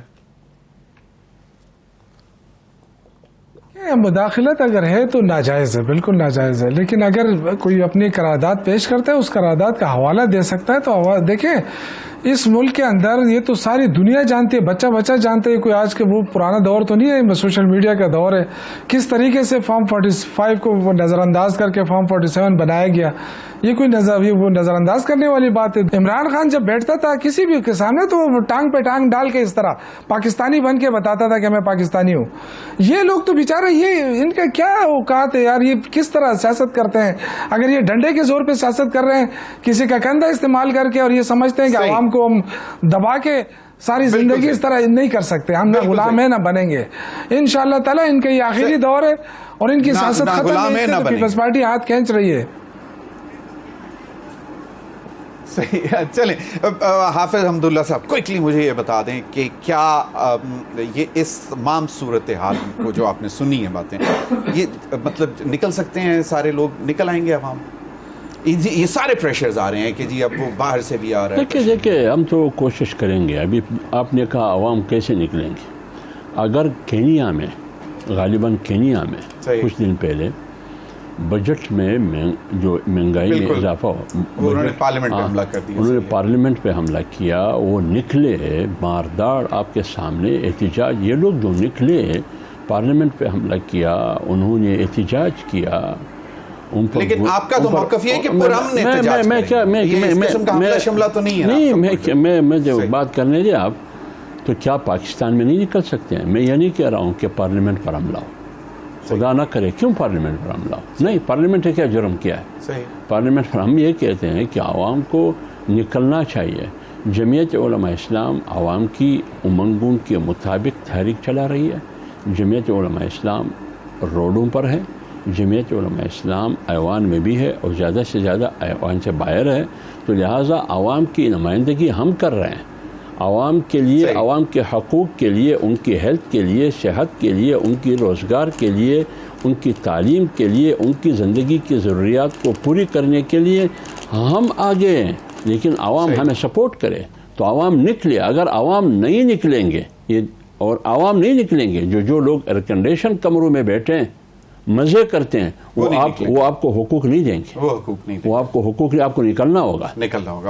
مداخلت اگر ہے تو ناجائز ہے, بالکل ناجائز ہے. لیکن اگر کوئی اپنی قرارداد پیش کرتا ہے, اس قرارداد کا حوالہ دے سکتا ہے. تو دیکھیں اس ملک کے اندر یہ تو ساری دنیا جانتی ہے, بچہ جانتے ہیں. کوئی آج کے وہ پرانا دور تو نہیں ہے, سوشل میڈیا کا دور ہے. کس طریقے سے فارم 45 کو نظر انداز کر کے فارم 47 بنایا گیا, یہ کوئی نظر انداز کرنے والی بات ہے. عمران خان جب بیٹھتا تھا کسی بھی کے سامنے تو وہ ٹانگ پہ ٹانگ ڈال کے اس طرح پاکستانی بن کے بتاتا تھا کہ میں پاکستانی ہوں. یہ لوگ تو بیچارے, یہ ان کا کیا اوقات ہے یار, یہ کس طرح سیاست کرتے ہیں. اگر یہ ڈنڈے کے زور پہ سیاست کر رہے ہیں, کسی کا کندھا استعمال کر کے, اور یہ سمجھتے ہیں کہ عوام کو ہم دبا کے ساری زندگی اس طرح نہیں کر سکتے, ہم نہ غلام ہیں نہ بنیں گے. انشاءاللہ تعالی ان کا یہ آخری دور ہے اور ان کی سیاست ختم ہے. پیپلز پارٹی ہاتھ کھینچ رہی ہے. صحیح, چلیں حافظ حمداللہ صاحب کوئکلی مجھے یہ بتا دیں کہ کیا یہ اس تمام صورتحال کو جو آپ نے سنی ہیں باتیں, یہ مطلب نکل سکتے ہیں سارے لوگ, نکل آئیں گے عوام؟ یہ سارے پریشرز آ رہے ہیں کہ جی اب وہ باہر سے بھی آ رہا ہے. دیکھیں ہم تو کوشش کریں گے. ابھی آپ نے کہا عوام کیسے نکلیں گے. اگر کینیا میں, غالباً کینیا میں کچھ دن پہلے بجٹ میں جو مہنگائی میں اضافہ انہوں نے پارلیمنٹ پہ حملہ کر دیا, انہوں نے پارلیمنٹ پہ حملہ کیا. وہ نکلے مارداڑ آپ کے سامنے احتجاج. یہ لوگ جو نکلے پارلیمنٹ پہ حملہ کیا, انہوں نے احتجاج کیا. لیکن آپ کا تو موقف یہ ہے کہ پرامن احتجاج کریں, اس قسم کا حملہ شملہ تو نہیں ہے. نہیں, میں جو بات کرنے دیں آپ, تو کیا پاکستان میں نہیں نکل سکتے ہیں؟ میں یہ نہیں کہہ رہا ہوں کہ پارلیمنٹ پر حملہ ہو, خدا نہ کرے. کیوں پارلیمنٹ پر حملہ ہو؟ نہیں, پارلیمنٹ نے کیا جرم کیا ہے؟ پارلیمنٹ پر ہم یہ کہتے ہیں کہ عوام کو نکلنا چاہیے. جمعیت علماء اسلام عوام کی امنگوں کے مطابق تحریک چلا رہی ہے. جمعیت علماء اسلام روڈوں پر ہے, جمعیت علماء اسلام ایوان میں بھی ہے, اور زیادہ سے زیادہ ایوان سے باہر ہے. تو لہٰذا عوام کی نمائندگی ہم کر رہے ہیں. عوام کے لیے, عوام کے حقوق کے لیے, ان کی ہیلتھ کے لیے, صحت کے لیے, ان کی روزگار کے لیے, ان کی تعلیم کے لیے, ان کی زندگی کی ضروریات کو پوری کرنے کے لیے ہم آگے ہیں. لیکن عوام ہمیں سپورٹ کرے تو عوام نکلے. اگر عوام نہیں نکلیں گے, اور عوام نہیں نکلیں گے, جو لوگ ایئر کنڈیشن کمروں میں بیٹھے ہیں مزے کرتے ہیں, وہ آپ کو حقوق نہیں دیں گے. وہ آپ کو حقوق نہیں, آپ کو نکلنا ہوگا.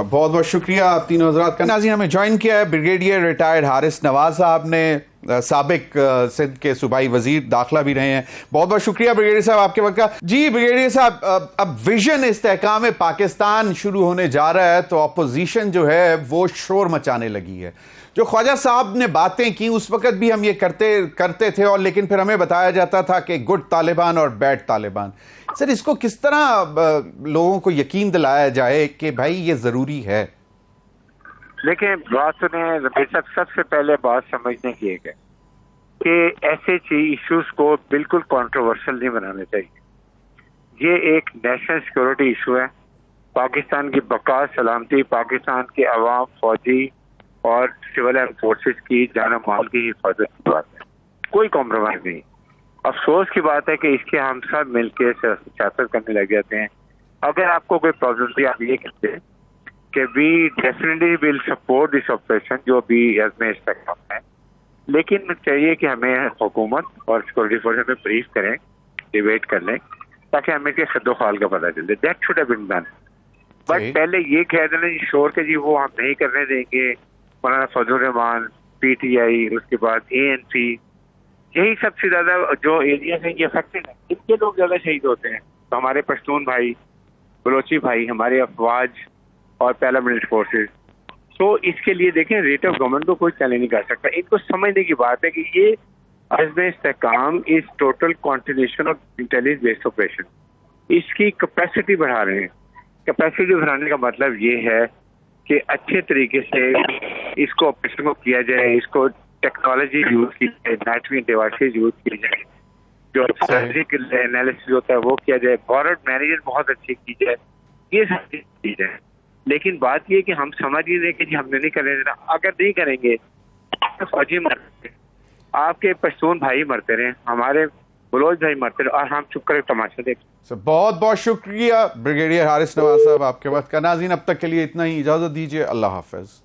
بہت بہت شکریہ آپ تینوں حضرات کا. ناظرین, ہمیں جوائن کیا ہے بریگیڈیئر ریٹائرڈ حارث نواز صاحب نے, سابق سندھ کے صوبائی وزیر داخلہ بھی رہے ہیں. بہت بہت شکریہ بریگیڈیئر صاحب آپ کے وقت کا. جی بریگیڈیئر صاحب, اب ویژن استحکام پاکستان شروع ہونے جا رہا ہے تو اپوزیشن جو ہے وہ شور مچانے لگی ہے. جو خواجہ صاحب نے باتیں کی اس وقت بھی ہم یہ کرتے تھے, اور لیکن پھر ہمیں بتایا جاتا تھا کہ گڈ طالبان اور بیڈ طالبان. سر, اس کو کس طرح لوگوں کو یقین دلایا جائے کہ بھائی یہ ضروری ہے؟ دیکھیں, بات سنیں ضمیر صاحب, سب سے پہلے بات سمجھنے کی ہے کہ ایسے ایشوز کو بالکل کنٹروورشل نہیں بنانا چاہیے. یہ ایک نیشنل سیکورٹی ایشو ہے. پاکستان کی بقا, سلامتی, پاکستان کے عوام, فوجی اور سول اینڈ فورسز کی جان و مال کی حفاظت کی بات ہے. کوئی کمپرومائز نہیں. افسوس کی بات ہے کہ اس کے ہم سب مل کے سیاست کرنے لگ جاتے ہیں. اگر آپ کو کوئی پرابلم تھی آپ یہ کہتے ہیں کہ we definitely will support this operation جو بھی عزم استحکام ہے, لیکن چاہیے کہ ہمیں حکومت اور سیکورٹی فورسز میں بریف کریں, ڈیبیٹ کر لیں تاکہ ہمیں کے خد و خال کا پتہ چلے. That should have been done. But پہلے یہ کہہ دینا جی شور کے جی وہ ہم نہیں کرنے دیں گے, مولانا فضل الرحمان, پی ٹی آئی, اس کے بعد اے این پی, یہی سب سے زیادہ جو ایریاز ہیں یہ افیکٹڈ ہیں, ان کے لوگ زیادہ شہید ہوتے ہیں. تو ہمارے پشتون بھائی, بلوچی بھائی, ہمارے افواج اور پیراملٹری فورسز. تو اس کے لیے دیکھیں ریٹ آف گورنمنٹ کو کوئی چیلنج نہیں کر سکتا. ان کو سمجھنے کی بات ہے کہ یہ Azm Istehkam is total continuation of intelligence based operation. اس کی کیپیسٹی بڑھا رہے ہیں. کیپیسٹی بڑھانے کا مطلب یہ ہے کہ اچھے طریقے سے اس کو آپریشن کو کیا جائے, اس کو ٹیکنالوجی یوز کی جائے, نیٹورک ڈیوائسز یوز کی جائے, جو سرجیکل انالیسس ہوتا ہے وہ کیا جائے, بارڈر مینجمنٹ بہت اچھی کی جائے, یہ سب چیز کی جائے. لیکن بات یہ کہ ہم سمجھ ہی رہے کہ جی ہم نے نہیں کرنے دینا. اگر نہیں کریں گے فوجی مرتے رہے, آپ کے پشتون بھائی مرتے رہے, ہمارے بلوچ بھائی مرتے رہے, اور ہم چپ کر تماشا دیکھیں. بہت بہت شکریہ بریگیڈیئر حارث نواز صاحب آپ کے وقت کا. ناظرین اب تک کے لیے اتنا ہی, اجازت دیجیے, اللہ حافظ.